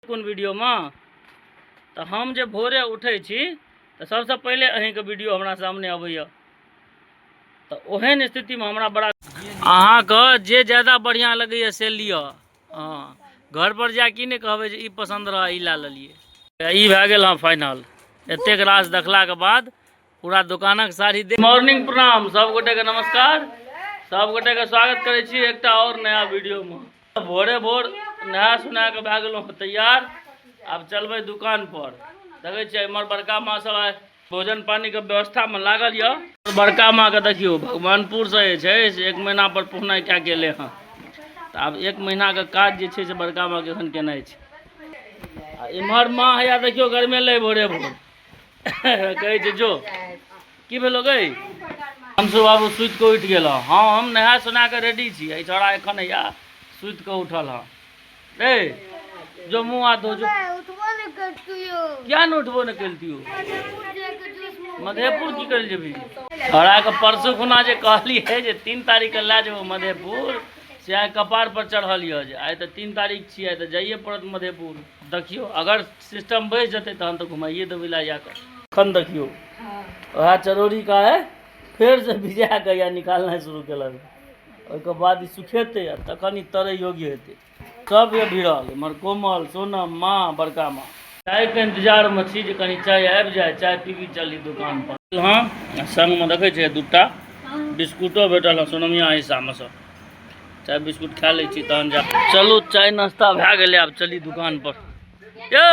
कोन video में तो हम जे भोरे उठे छी तो सबसे पहले अहीं के वीडियो हमरा सामने अबैया। तो ओहन स्थिति में हमरा बड़ा अहाँ के जे ज्यादा बढ़िया लगे से लियो। हाँ, घर पर जा कि नहीं कहबे जे ई पसंद रहा ई ला लेलिए। ई भए गेल हाँ फाइनल। एतेक रास देखला के बाद पूरा दुकानक साड़ी दे। मॉर्निंग प्रणाम सब गोटे के नमस्कार। सब गोटे के स्वागत करे छी एकटा और नया वीडियो में। भोरे भोर नहा सुना के भए गेलहुँ तैयार। अब चलबै दुकान पर। देखे छियै इमहर बड़का माँ सब आए भोजन पानी के व्यवस्था में लागल य। बड़का माँ के देखियो भगवानपुर से से 1 महीना पर पहुना क्या गेले हैं। तो अब 1 महीना के काज जे छै से बड़का माँ के एखन केनाइ छै। इमहर माँ हैया देखियो गरमे ले भोरे भोर कहे छै जो की भेलो गई हमसब बाबू सुति के उठ गेल। हाँ हम नहा सुना के रेडी छी। छोड़ा एखन हैया सुति के उठल हाँ रे जो मुँह हाथ धो जो। क्या न उठबो न कलतियो मधेपुर की कर जेबी। छोड़ा के परसू खुना जे कहली है जे 3 तारीख के ला जेबो मधेपुर से आइ कपार पर चढ़ल य जे आइ तो 3 तारीख छियै तो जाइए पड़त मधेपुर। देखियो अगर सिस्टम बच जते तहन तो घुमाइए देबै ला जाकर। एखन देखियो वह चरौरी का है फिर से भिजा के या निकालना शुरू कल। ओके बाद सुखेते तखन ई तरे योग्य हेतै। सब ये भिड़ल इमहर कोमल सोनम माँ बड़का माँ। चाय के इंतजार में छी जे कनी चाय आबि जाए चाय पीबी चली दुकान पर। हाँ संग में देखे छे 2टा बिस्कुटो भेटल है सोनमिया हिस्सा में से। चाय बिस्कुट खा ले छी तहन जा चलू चाय नाश्ता भए गेलै। आब चली दुकान पर। यो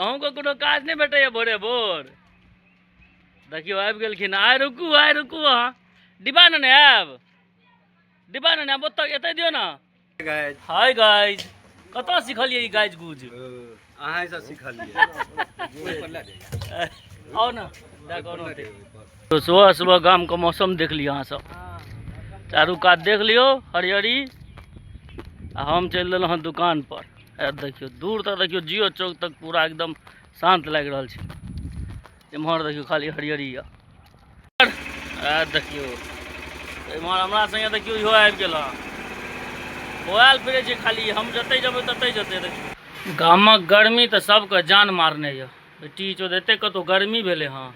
अहूँ के कोनो काज नहीं भेटैया भोरे भोर। देखियो आबि गेलखिन। आइ रुकू अहाँ डिब्बा ने आब डिब्बा ने आब ओतऽ एतै दियौ ना। हाय गाइज कतऽ सिखलिए ई गाइज गुज अहाँ से सिखलिए आओ ना तो सुबह सुबह गाम का मौसम देख लियो अहाँ सब। चारू कात देख लियो हरियरी। हम चल दिल हाँ दुकान पर। देखियो दूर तक देखियो जियो चौक तक पूरा एकदम शांत लग रहा है। इमहर देखियो खाली हरियरी देखियो इमहर हमरा संगे देखियो इहो आबि गेल। बोआल फिरे छै खाली हम जतै जेबै ततै जतै। देखियो गामक गर्मी तऽ सबके जान मारने य। बेटी चो देते कतौ गर्मी भेले हाँ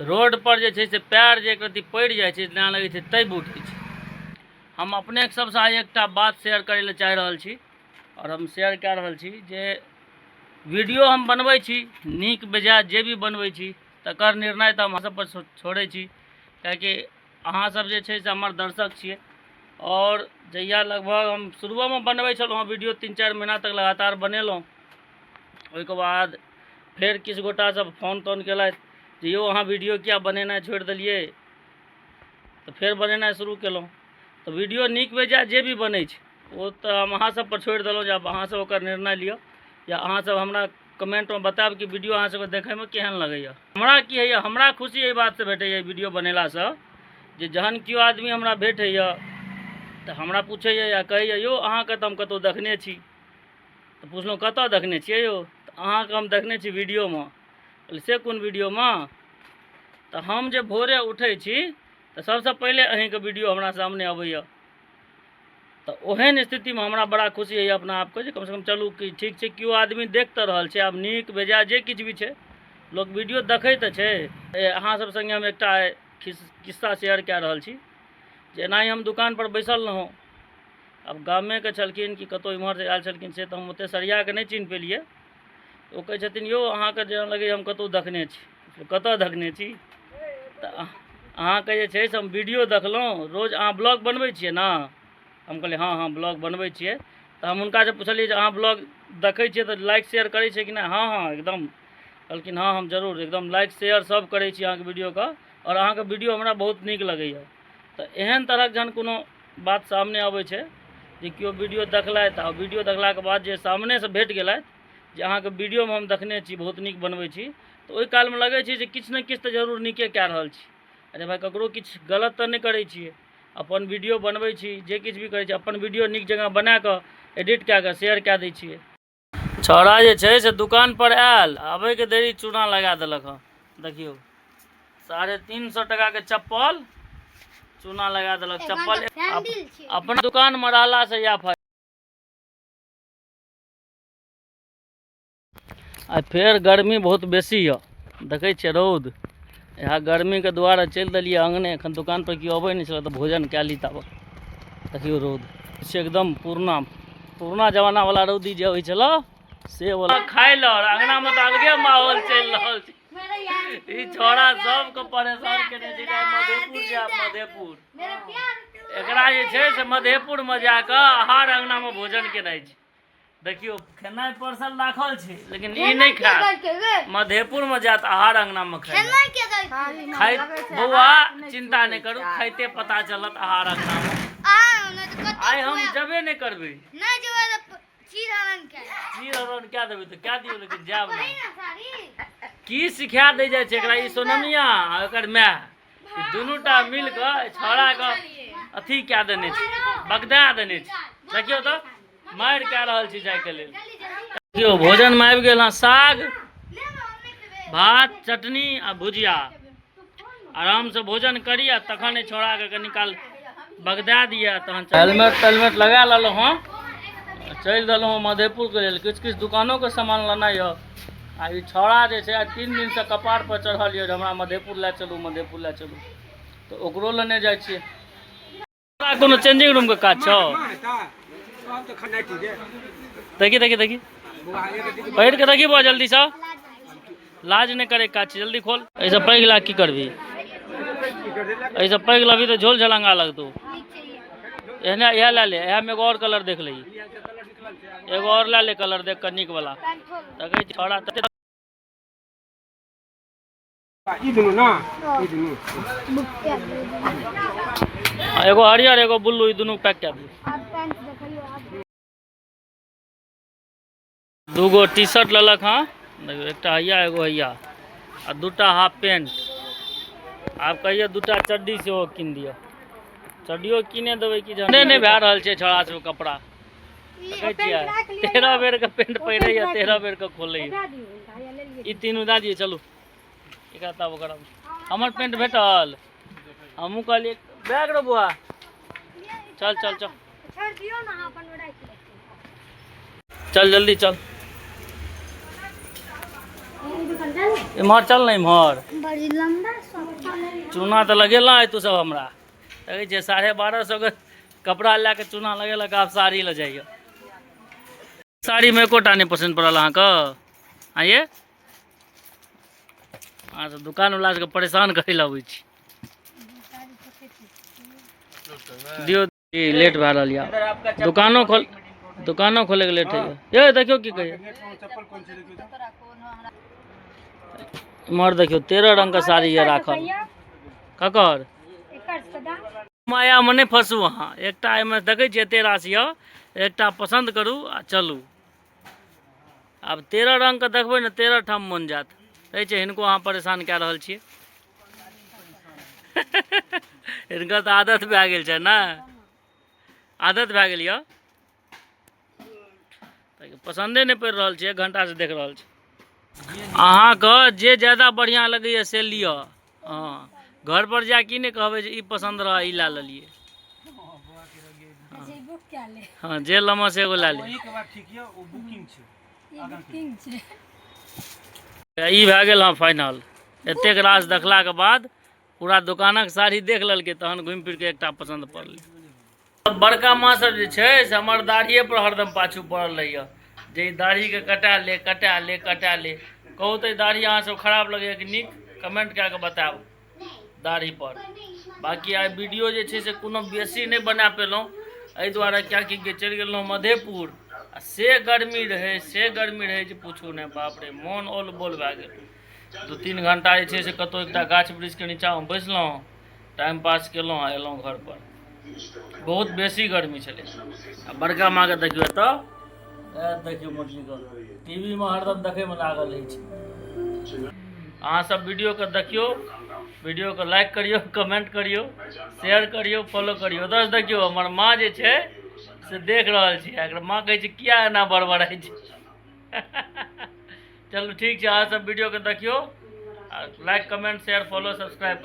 रोड पर जे छै से पैर जे एक रति पड़ जाए छै ना लगे छै तै उठै छै। हम अपने सबसे आइ एकटा बात शेयर करे ले चाह रहल छी और हम शेयर कऽ रहल छी जे वीडियो हम बनबै छी नीक बेजाय जे भी बनबै छी तकर निर्णय तऽ हम सब पर छोड़े छी। कियाकि अहाँ सब जे छै से हमर दर्शक छियै। और जहिया लगभग हम शुरू में बनबै छलहुँ वीडियो 3-4 महीना तक लगातार बनेलहुँ। ओहिके बाद फिर किछु गोटा सब फोन तोन केलथि जे यौ अहाँ वीडियो किया बनेनाइ छोड़ि देलिए। तो फिर बनेनाइ शुरू केलहुँ। तो वीडियो नीक बेजाय जे भी बनै छै वो तो हम अहाँ सब पर छोड़ि देलहुँ जे अब अहाँ सब ओकर निर्णय लिअ या अहाँ सब हमरा कमेंट में बतायब कि वीडियो अहाँ सबके देखै में केहन लगैया। हमरा की होइए हमरा खुशी एहि बात से भेटैया वीडियो बनेलासँ जे जहन केओ आदमी हमरा भेटैया तो हमरा पूछैया या कहैया यो अहाँके तऽ हम कतौ देखने छी। तो पुछलहुँ कतऽ देखने छियै यो तऽ अहाँके हम देखने छी वीडियो में। से कोन वीडियो में तो हम जे भोरे उठे छी तो सबसे पहले अहीं के वीडियो हमरा सामने अबैया। तो ओहन स्थिति में हमरा बड़ा खुशी है अपना आपके जे कम से कम चलू कि ठीक है क्यों आदमी देख तो रहल छै। आब नीक बेजाय जे किछु भी छै लोग वीडियो देखै तऽ छै। अहाँ सब संगे हम एकटा किस्सा शेयर कऽ रहल छी जे एनाही हम दुकान पर बैसल रहूँ। अब गामे के छलखिन कि कतौ इम्हर से आयल छलखिन से तो हम ओते सरिया के नहीं चिन्ह पेलिए। तो कहै छथिन यो अहाँके जेना लगे हम कतौ देखने छी। कतऽ देखने छी तऽ अहाँके जे छै से हम वीडियो देखलहुँ रोज अहाँ ब्लॉग बनबै छियै ना। हम कहलिए हाँ ब्लॉग बनबै छियै। तो हम हुनका से पूछलिए जे अहाँ ब्लॉग देखै छियै तो लाइक शेयर करै छियै कि नहीं। हाँ एकदम कहलखिन हाँ हम जरूर एकदम लाइक शेयर सब करै छी अहाँके वीडियो का और अहाँके वीडियो हमरा बहुत नीक लगैया। तो एहन तरह जहन कोनो बात सामने आबै छै जे केओ वीडियो देखलथि आ वीडियो देखलाके बाद जे सामने से भेट गेलथि जे अहाँके वीडियो में हम देखने छी बहुत नीक बनबै छी तो ओहि काल में लगै छै जे किछु ने किछु तो जरूर नीके कऽ रहल छी। अरे भाई ककरो किछु गलत तो नहीं करै छियै। अपन वीडियो बनबै छी जे किछु भी करै छी अपन वीडियो नीक जगह बना कऽ एडिट कऽ कऽ शेयर कऽ दै छियै। छौड़ा जे छै से दुकान पर आयल आबै के देरी चूना लगा देलक हँ। देखियो 350 टका के चप्पल चूना लगा देलक। चप्पल अपन दुकान में रहला से या आ फिर गर्मी बहुत बेसी है, देखै छियै रौद। यहाँ गर्मी के दुआरे चलि देलियै अँगने, एखन दुकान पर केओ अबै नहीं छलै तऽ भोजन कए ली तब। देखियो रौद छै एकदम पुरना जमाना वाला रौदी जे होइ छल से वाला खाइ ल। अँगना में तो अलगे माहौल चलि रहल छै। ई छोड़ा सबके परेशान केने छै जे मधेपुर जायब मधेपुर। एकरा जे छै से मधेपुर में जाके आहार अँगना में भोजन केनाइ छै। देखियो खेनाइ परसल राखल छै लेकिन ई नहीं खायत, मधेपुर में जात आहार अँगना में खाइ। बौआ चिंता नहीं करू, खाइते पता चलत आहार अँगना में। आइ हम जबे नहीं करबै, चीर हरण क्या देबै तो क्या दियो, लेकिन जाब नहीं। की सिखा दे जाए छै एकरा ई सोनमिया आ एकर माय, ई दुनूटा मिल के छौड़ा के अथी क्या देने छै, बगदा देने छै। देखियो तो मार कह रहल छी जाय के लेल। देखियो भोजन में आबि गेल साग, भात, चटनी आ भुजिया। आराम से भोजन करी आ तखन छोड़ा के कनी काल बगदा दिया। तहन हेलमेट लगा लेलो हँ, चल दिलों हँ मधेपुर के लेल। किछु दुकानों के सामान लेना है। आ ई छौड़ा जे छै 3 दिन से कपार पर चढ़ल ये, हमरा मधेपुर लै चलू मधेपुर लै चलू, तो ओकरो लेने जाइ छियै। कोनो चेंजिंग रूम के काज छौ? देखी पहिर के देखी, बहुत जल्दी से लाज नहीं करे काज छै, जल्दी खोल। ऐसे पैघ ला की करबी, ऐसे पैघ लबी तो झोल झलंगा लगतौ। एहने यह ला ले, यह में एगो और कलर देख ली, एगो और ला ले कलर देख कर निक वाला। छोड़ा एगो हरियर एगो बुल्लू, ई दुनू पैक कर दी। दूगो टी शर्ट ललक हाँ, देखियो एकटा हैया एगो हैया आ दूटा हाफ पेंट। आब कहिए दूटा चड्डी सेहो कीन दियो। चड्डियो कीने देबै कि नहीं भए रहल छै छौड़ा सब कपड़ा। देखै छियै 13 बेर के पेंट पहिरे या 13 बेर के खोले। ई तीनू दए दिए चलू। एकरा तब ओकरा हमर पेंट भेटल, हमहूँ कहलिए बैग रो बुआ, चल चल जल्दी चल। इम्हर चल ना, इम्हर चूना तो लगेला है तू सब हमरा। देखै छियै 1250 के कपड़ा लए के चूना लगेलक, आब साड़ी ले जाइए। साड़ी में एकोटा नहीं पसंद पड़ल अहाँके? आइए अहाँ सब दुकान वाला सबके परेशान करे लए अबै छी। दियो लेट भए रहल यऽ, दुकानो खोले के लेट है ये। देखियो की कहिए, इम्हर देखियो 13 रंग का साड़ी है राखल। ककर माया में नहीं फंसू अहाँ, एकटा एहिमे देखै छियै 13 से यऽ, एकटा पसंद करू आ चलू। अब 13 रंग के देखबै ने 13 ठाम मन जात। कहै छै हिनको अहाँ परेशान कए रहल छियै। हिनका तो आदत भए गेल छै ने, आदत भए गेल यऽ, पसंदे नहीं पड़ि रहल छै, 1 घंटा से देख रहल छै। अहाँके जे ज्यादा बढ़िया लगैए से लिअ। हाँ घर पर जा कि नहीं कहबै जे ई पसंद रह ई ला लेलिए। हाँ जे लम से एगो ला ले। ई भए गेल हाँ फाइनल। एतेक रास देखला के बाद पूरा दुकानक साड़ी देख ललकै, तहन घुमि फिर के एकटा पसंद पड़लै। बड़का माँ सब जे छै से हमर दाढ़िए पर हरदम पाछू पड़ल रहैए, जे दाढ़ी के कटा ले। कहू तो दाढ़ी अहाँ सब खराब लगैए कि नीक, कमेंट कए के बतायब दाढ़ी पर। बाकी आइ वीडियो जे छै से कोनो बेसी नहीं बना पेलहुँ, एहि दुआरे कियाकि चलि गेलहुँ मधेपुर। आ से गर्मी रहे जे पूछू नहीं, बाप रे मोन ओल बोल भए गेल। 2-3 घंटा जे छै से कतौ एकटा गाछ वृक्ष के नीचा में बैसलहुँ, टाइम पास केलहुँ आ एलहुँ घर पर। बहुत बेसी गर्मी छलै। आ बड़का माँ के देखियो तो देखियो मोटली टीवी में हरदम देखे में लागल रहे छै। अहाँ सब वीडियो के देखियो, वीडियो के लाइक करियो, कमेंट करियो, शेयर करियो, फॉलो करियो। दस देखियो हमर माँ जे छै से देख रहल छी, अगर माँ कहै छै किया एना बड़बड़ाइ छै। चलू ठीक छै, अहाँ सब वीडियो के देखियो, like comment share follow subscribe करियो।